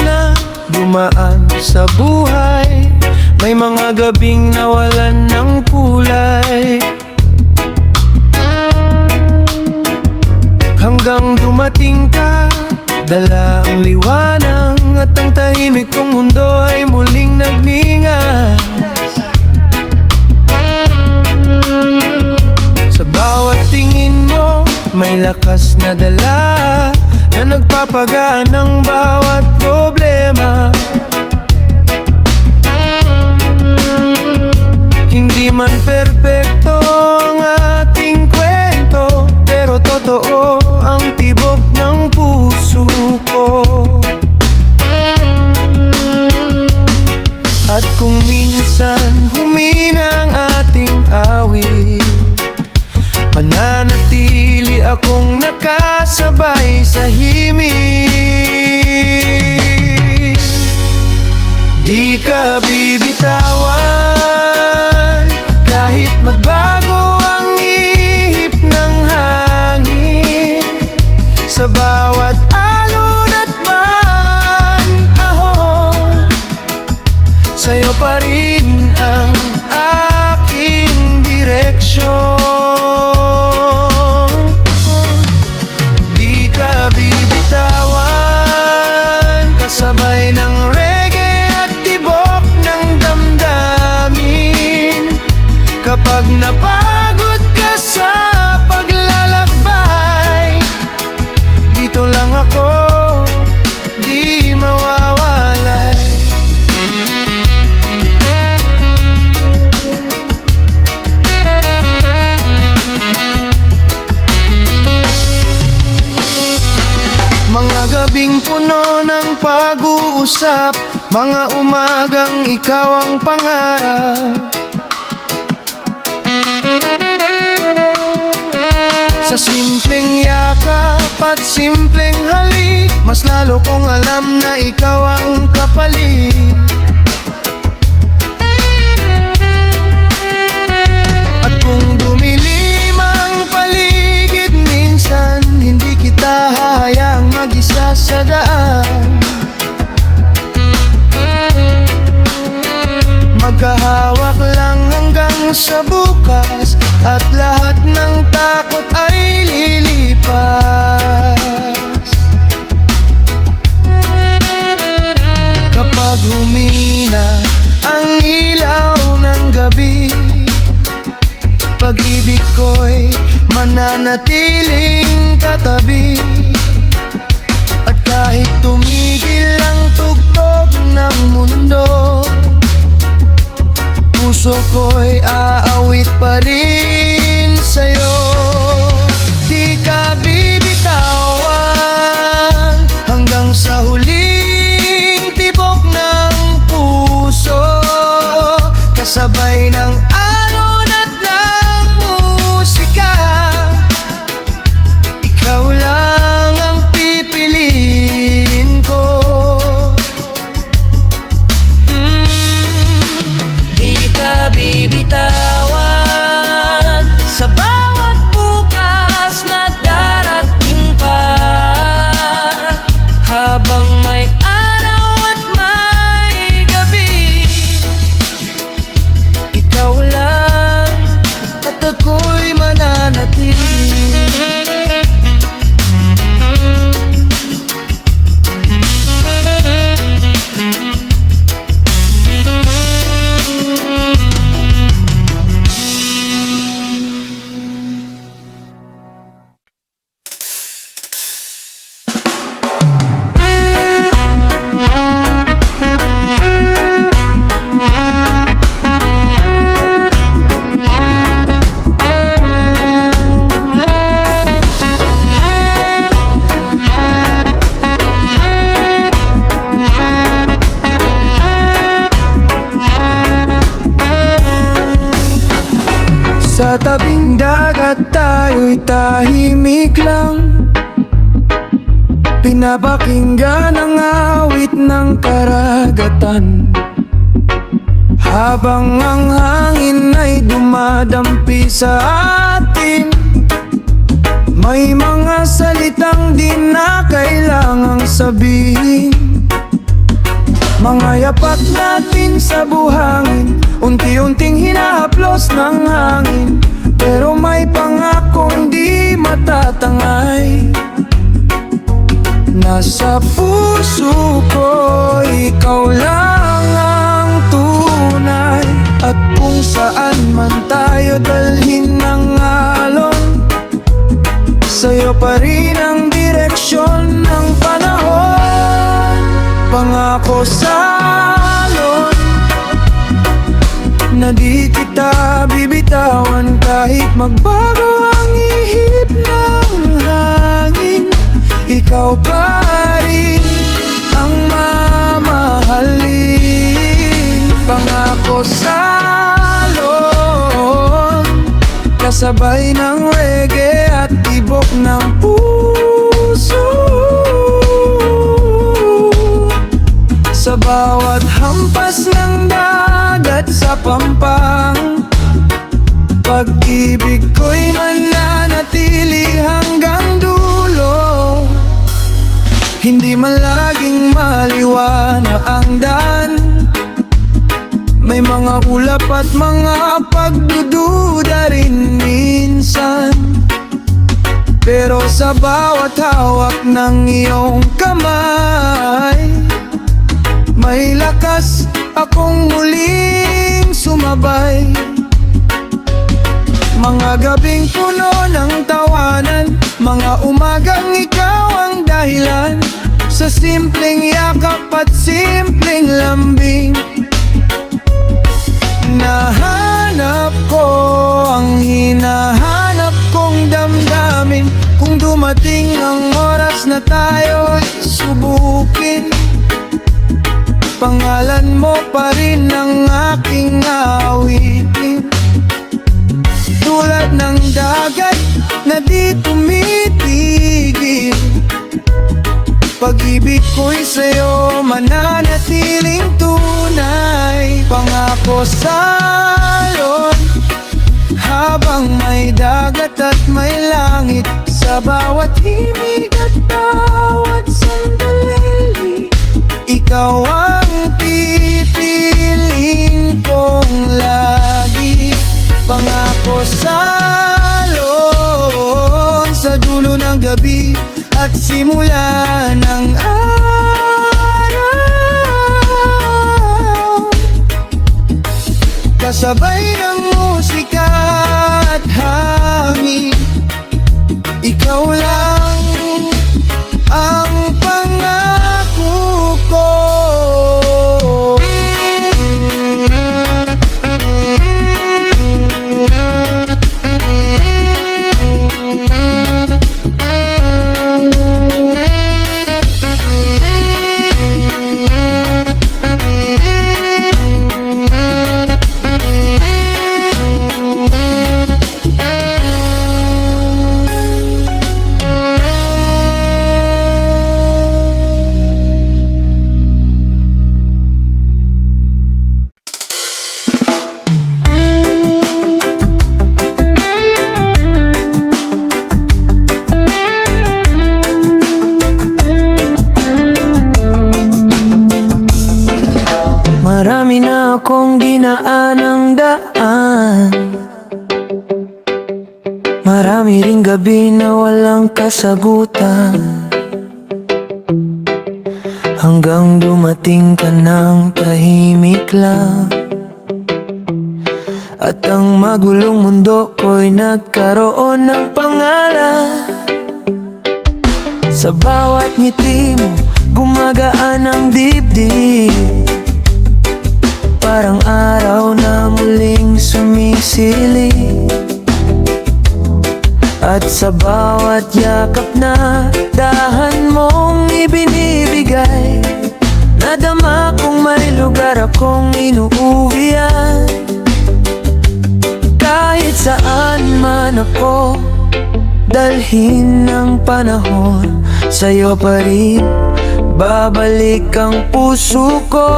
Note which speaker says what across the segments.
Speaker 1: na dumaan sa buhay, may mga gabing nawalan ng kulay, hanggang dumating ka, dala ang liwanag, at ang tahimik kong mundo ay muling nagningas. Sa bawat tingin mo, may lakas na dala na nagpapagaan ng bawat problema. Hindi man perpekto ang ating kwento, pero totoo ang tibok ng puso ko. At kung minsan humina ang ating awit, mananatili akong nakasabay sa himig. Di ka bibitawan kahit magbago ang ihip ng hangin. Sa bawat alon at panahon, sa'yo pa rin ang aking direksyon. Di ka bibitawan, kasabay ng reggae at tibok ng damdamin. Kapag napagod ka sa paglalakbay, dito lang ako, di mawawalay. Mga gabing puno ng pag-uusap, mga umagang ikaw ang pangarap. Sa simpleng yakap at simpleng halik, mas lalo kong alam na ikaw ang kapalit. At kung dumilim ang paligid minsan, hindi kita hahayaang mag-isa sa daan. Magkahawak lang hanggang sa bukas, at lahat ng takot ay lilipas. Kapag humina ang ilaw ng gabi, pag-ibig ko'y mananatiling katabi. At kahit tumigil ang tugtog ng mundo, puso ko'y aawit pa rin sa'yo. Di ka bibitawan hanggang sa huling tibok ng puso, kasabay ng alon at ng musika. Ikaw lang ang pipiliin ko. Bibitawan sa bawat bukas na darating pa, habang may araw at may gabi. Ikaw lang at ako'y mananatili. Sa tabing dagat tayo'y tahimik lang, pinapakinggan ang awit ng karagatan, habang ang hangin ay dumadampi sa atin. May mga salitang di na kailangang sabihin, Mga yapak natin sa buhangin, unti-unting hinahaplos ng hangin, pero may pangakong di matatangay. Nasa puso ko, ikaw lang ang tunay. At kung saan man tayo dalhin ng alon, sa'yo pa rin ang direksyon ng panahon. Pangako salon na di kita bibitawan, kahit magbago ang ihip ng hangin, ikaw pa rin ang mamahalin. Pangako salon, kasabay ng reggae at tibok ng puso. Sa bawat hampas ng dagat sa pampang, pag-ibig ko'y mananatili hanggang dulo. Hindi man laging maliwanag ang daan, may mga ulap at mga pagdududa rin minsan, pero sa bawat hawak ng iyong kamay, may lakas akong muling sumabay. Mga gabing puno ng tawanan, mga umagang ikaw ang dahilan, sa simpleng yakap at simpleng lambing. Nahanap ko ang hinahanap kong damdamin, kung dumating ang oras na tayo'y subukin. Pangalan mo pa rin ang aking awitin, tulad ng dagat na di tumitigil. Pag-ibig ko'y sa'yo mananatiling tunay. Pangako salon, habang may dagat at may langit, sa bawat himig at bawat sandali, ikaw ang pipiliin kong lagi. Pangako salon, sa dulo ng gabi at simula ng araw, kasabay ng musika at hangin, ikaw lang ang pangako ko. Marami na akong dinaanang daan, marami ring gabi na walang kasagutan, hanggang dumating ka ng tahimik lang, at ang magulong mundo ko'y nagkaroon ng pangalan. Sa bawat ngiti mo, gumagaan ang dibdib, parang araw na muling sumisilip. At sa bawat yakap na dahan mong ibinibigay, nadama kong may lugar akong inuuwian. Kahit saan man ako dalhin ng panahon, sa'yo pa rin babalik ang puso ko.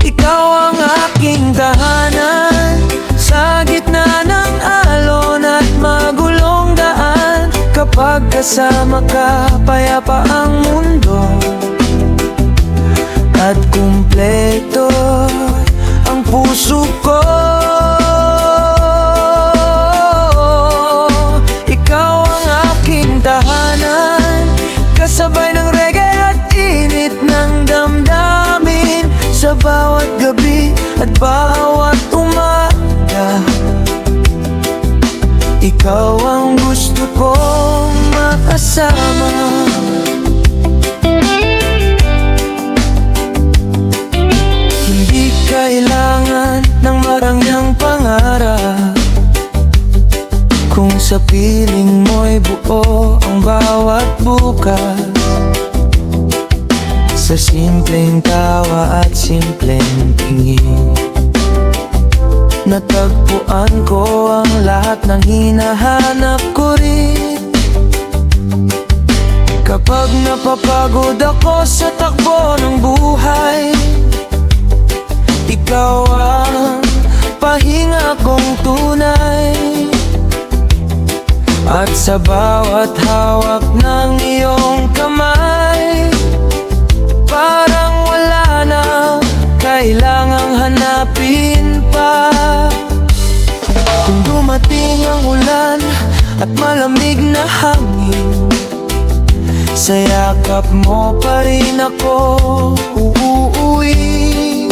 Speaker 1: Ikaw ang aking tahanan, sa gitna ng alon at magulong daan. Kapag kasama ka, payapa ang mundo. At at bawat umaga. Ikaw ang gusto kong makasama. Hindi kailangan ng marangyang pangarap kung sa piling mo'y buo ang bawat bukas. Sa simpleng tawa at simpleng tingin, natagpuan ko ang lahat ng hinahanap ko rin. Kapag napapagod ako sa takbo ng buhay, ikaw ang pahinga kong tunay. At sa bawat hawak ng iyong kamay, parang wala na kailangang hanapin pa. Kung dumating ang ulan at malamig na hangin, sa yakap mo pa rin ako uuwi.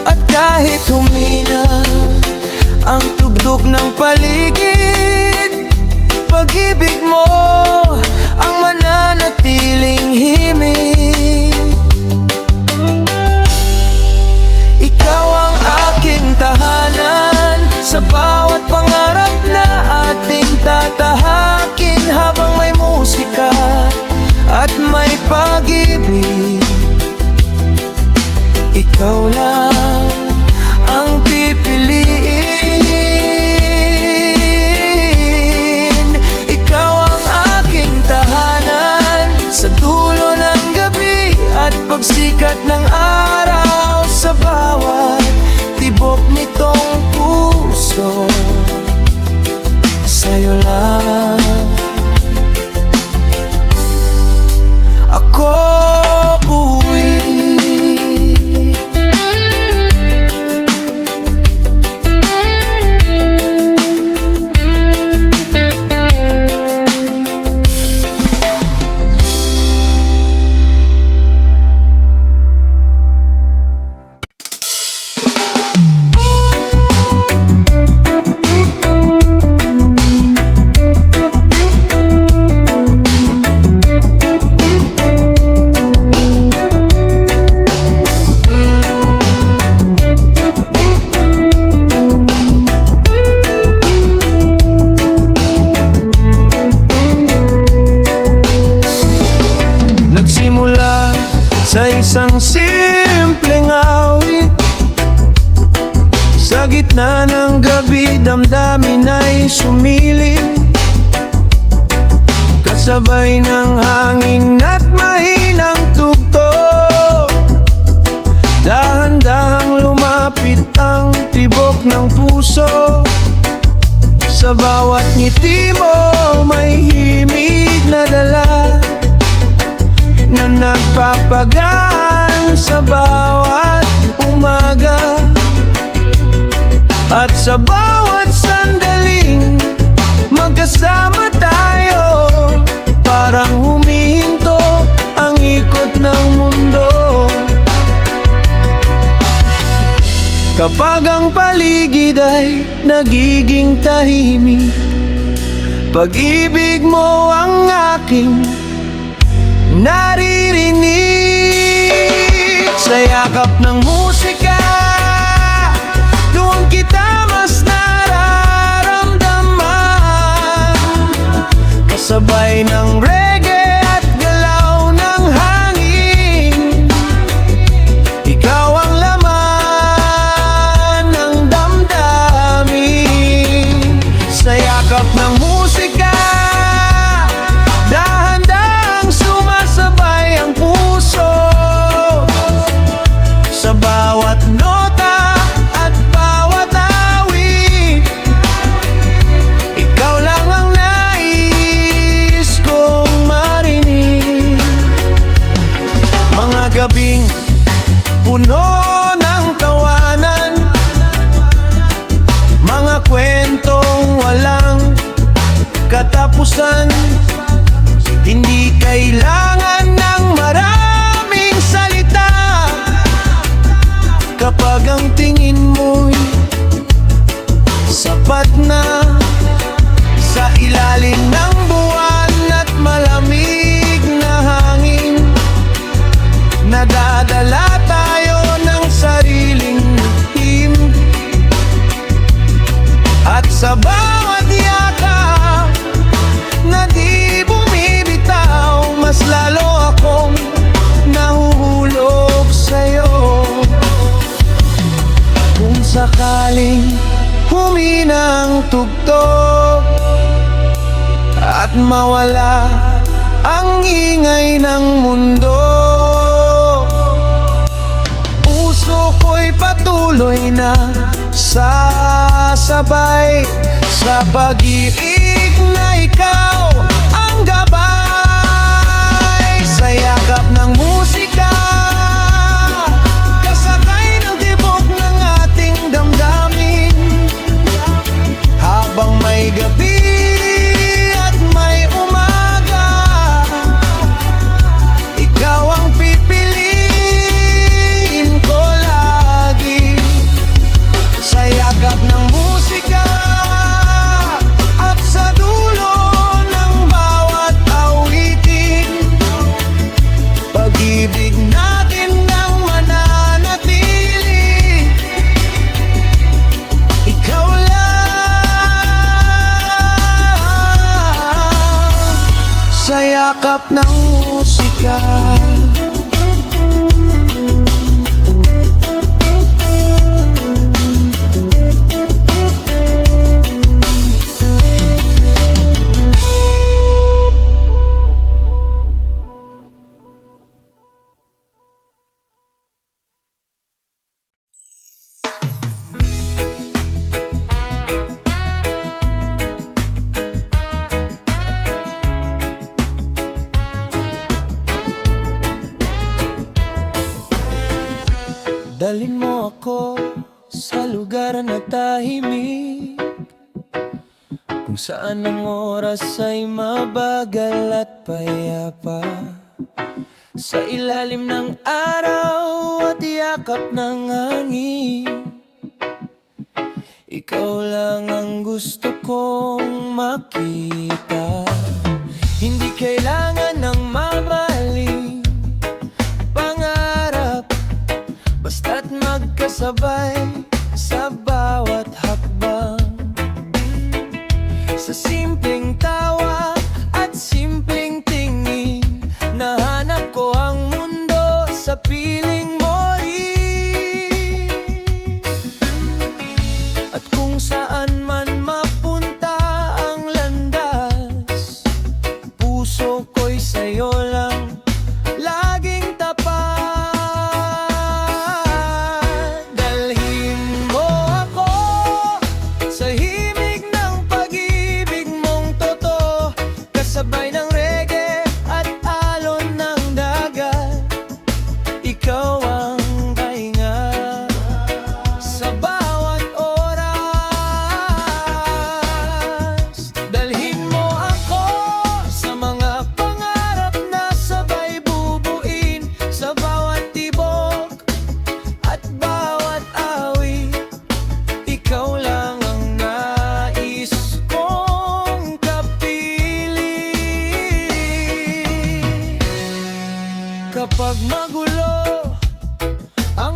Speaker 1: At kahit humina ang tugtog ng paligid, pag-ibig mo ang mananatiling himig. Ikaw ang aking tahanan sa bawat pangarap na ating tatahakin, habang may musika at may pag-ibig. Ikaw lang ang pipiliin. Ikaw ang aking tahanan sa dulo ng gabi at pagsikat ng araw. Sa bawat tibok nitong puso, sa'yo lang ako uuwi. Sa isang simpleng awit, sa gitna ng gabi damdamin ay sumilip, kasabay ng hangin at mahinang tugtog. Dahan-dahang lumapit ang tibok ng puso, sa bawat ngiti mo may himig na dala, na nagpapagaan sa bawat umaga. At sa bawat sandaling magkasama tayo, parang humihinto ang ikot ng mundo. Kapag ang paligid ay nagiging tahimik, pag-ibig mo ang aking naririnig. Sa yakap ng musika, doon kita mas nararamdaman, kasabay ng reggae at galaw ng hangin. Ikaw ang laman ng damdamin. Sa yakap ng musika, sa bawat nota at bawat awit, ikaw lang ang nais kong marinig. Mga gabing puno ng tawanan, mga kwentong walang katapusan, hindi kailangan ng maraming salita kapag ang Nagdadala tayo ng sariling him, at sa bawat yakap na di bumibitaw, mas lalo akong nahuhulog sa'yo. Kung sakaling humina ang tugtog at mawala ang ingay ng mundo, puso ko'y patuloy na sasabay sa pag-ibig na ikaw ang gabay. Sa yakap ng musika, kasakay ng tibok ng ating damdamin, habang may gabi at may umaga, ikaw ang pipiliin ko lagi. Sa yakap ng musika at sa dulo ng bawat awitin, pag-ibig natin nang mananatili. Ikaw lang sa yakap ng musika. Dalhin mo ako sa lugar na tahimik, kung saan ang oras ay mabagal at payapa. Sa ilalim ng araw at yakap ng hangin, ikaw lang ang gusto kong makita. Hindi kailangan ng mamaling pangarap, basta't magkasabay sa bawat hakbang. Sa simpleng tawa at simpleng tingin, nahanap ko ang mundo sa piling mo rin. At kung saan man mapunta ang landas, puso ko'y sa'yo lang laging tapat. Sabay ng reggae at alon ng dagat, ikaw ang pahinga sa bawat oras. Dalhin mo ako sa mga pangarap na sabay bubuin, sa bawat tibok at bawat awit, ikaw lang ang nais kong kapiling. Kapag magulo ang